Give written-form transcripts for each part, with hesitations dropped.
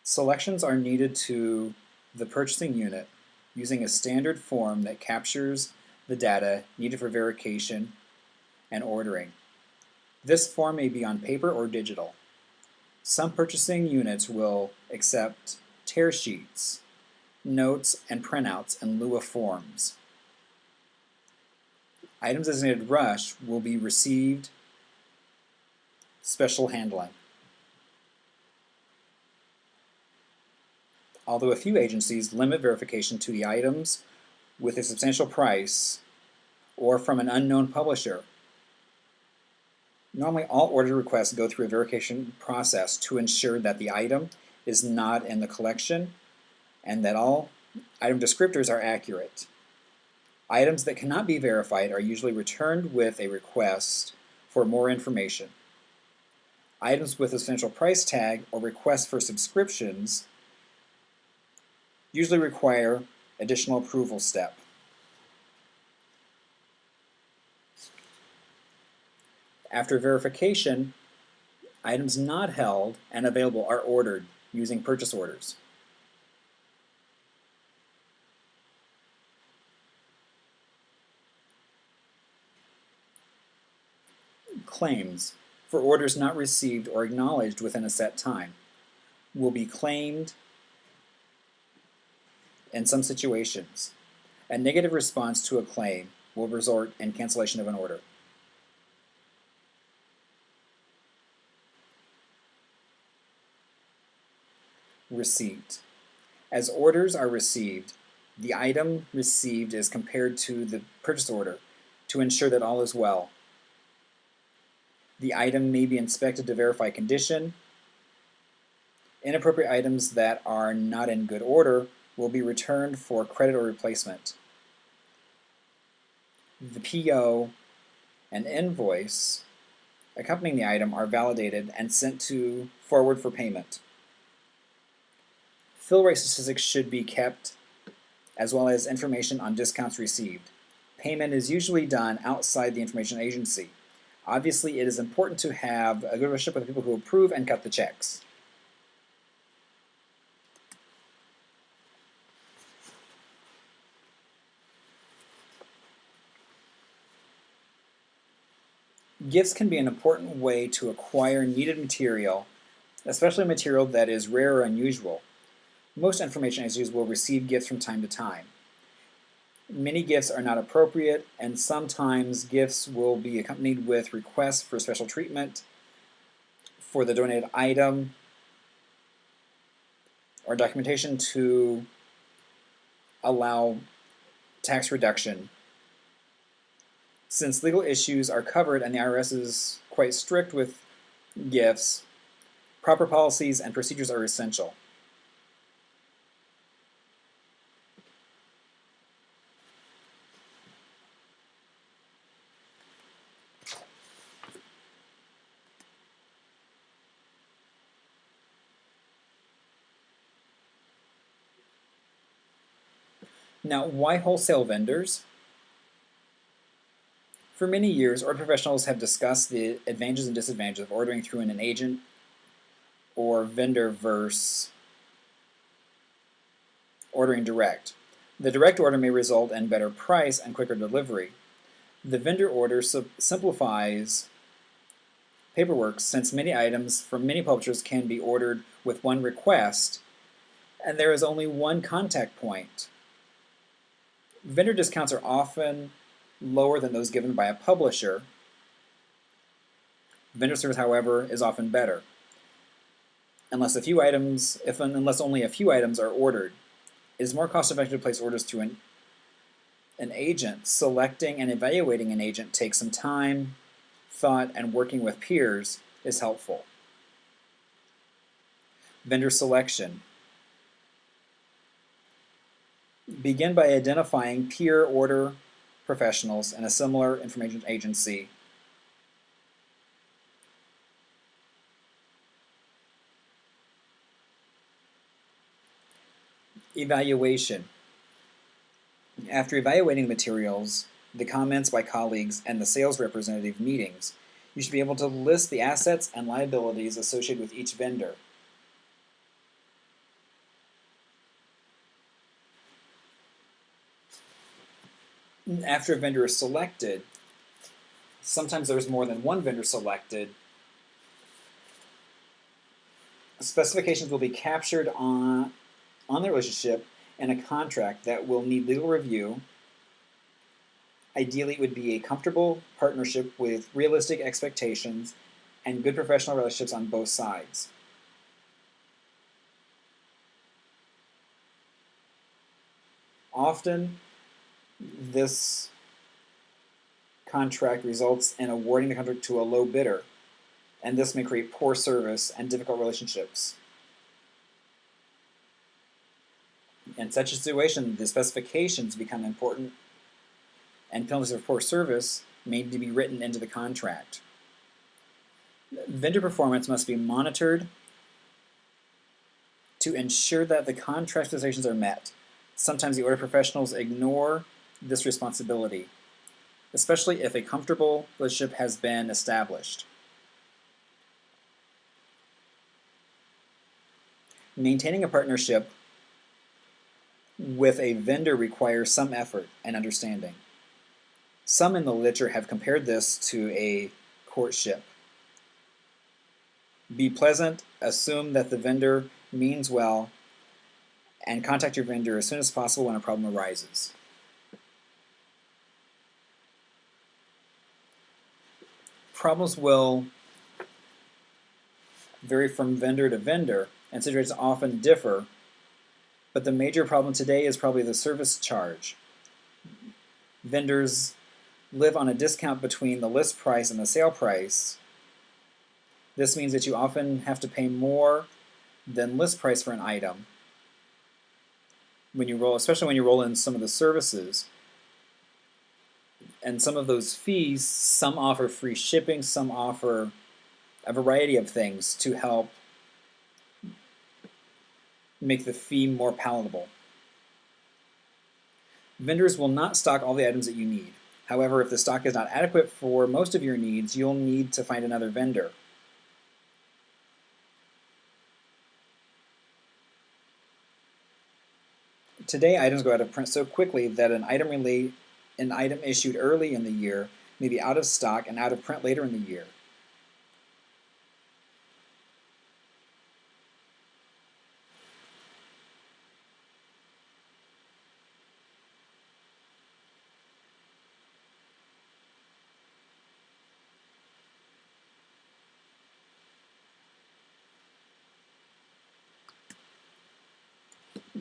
Selections are needed to the purchasing unit using a standard form that captures the data needed for verification and ordering. This form may be on paper or digital. Some purchasing units will accept tear sheets, notes, and printouts in lieu of forms. Items designated rush will be received special handling. Although a few agencies limit verification to the items with a substantial price or from an unknown publisher, normally all order requests go through a verification process to ensure that the item is not in the collection and that all item descriptors are accurate. Items that cannot be verified are usually returned with a request for more information. Items with a substantial price tag or requests for subscriptions usually require additional approval step. After verification, items not held and available are ordered using purchase orders. Claims for orders not received or acknowledged within a set time will be claimed in some situations. A negative response to a claim will result in cancellation of an order. Receipt. As orders are received, the item received is compared to the purchase order to ensure that all is well. The item may be inspected to verify condition. Inappropriate items that are not in good order will be returned for credit or replacement. The PO and invoice accompanying the item are validated and sent to forward for payment. Fill rate statistics should be kept, as well as information on discounts received. Payment is usually done outside the information agency. Obviously, it is important to have a good relationship with the people who approve and cut the checks. Gifts can be an important way to acquire needed material, especially material that is rare or unusual. Most information agencies will receive gifts from time to time. Many gifts are not appropriate, and sometimes gifts will be accompanied with requests for special treatment for the donated item or documentation to allow tax reduction. Since legal issues are covered and the IRS is quite strict with gifts, proper policies and procedures are essential. Now, why wholesale vendors? For many years, order professionals have discussed the advantages and disadvantages of ordering through an agent or vendor versus ordering direct. The direct order may result in better price and quicker delivery. The vendor order simplifies paperwork since many items from many publishers can be ordered with one request, and there is only one contact point. Vendor discounts are often lower than those given by a publisher. Vendor service, however, is often better, unless only a few items are ordered. It is more cost-effective to place orders through an agent. Selecting and evaluating an agent takes some time, thought, and working with peers is helpful. Vendor selection. Begin by identifying peer order professionals in a similar information agency. Evaluation. After evaluating materials, the comments by colleagues, and the sales representative meetings, you should be able to list the assets and liabilities associated with each vendor. after a vendor is selected, sometimes there's more than one vendor selected, specifications will be captured on the relationship in a contract that will need legal review. Ideally, it would be a comfortable partnership with realistic expectations and good professional relationships on both sides. Often, this contract results in awarding the contract to a low bidder, and this may create poor service and difficult relationships. In such a situation, the specifications become important, and penalties for poor service may need to be written into the contract. Vendor performance must be monitored to ensure that the contract specifications are met. Sometimes the order professionals ignore this responsibility, especially if a comfortable relationship has been established. Maintaining a partnership with a vendor requires some effort and understanding. Some in the literature have compared this to a courtship. Be pleasant, assume that the vendor means well, and contact your vendor as soon as possible when a problem arises. Problems will vary from vendor to vendor, and situations often differ, but the major problem today is probably the service charge. Vendors live on a discount between the list price and the sale price. This means that you often have to pay more than list price for an item when you roll, especially when you roll in some of the services. And some of those fees, some offer free shipping, some offer a variety of things to help make the fee more palatable. Vendors will not stock all the items that you need. However, if the stock is not adequate for most of your needs, you'll need to find another vendor. Today, items go out of print so quickly that an item issued early in the year may be out of stock and out of print later in the year.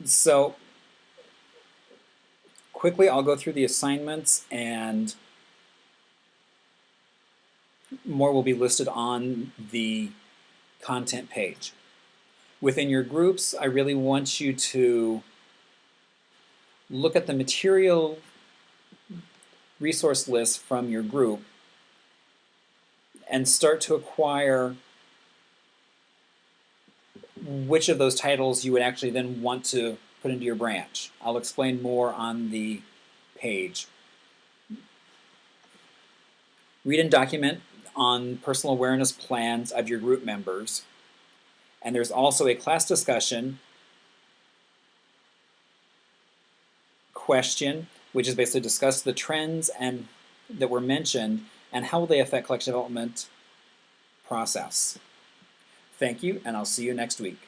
So quickly, I'll go through the assignments, and more will be listed on the content page. Within your groups, I really want you to look at the material resource list from your group and start to acquire which of those titles you would actually then want to put into your branch. I'll explain more on the page. Read and document on personal awareness plans of your group members. And there's also a class discussion question, which is basically discuss the trends that were mentioned and how will they affect collection development process. Thank you, and I'll see you next week.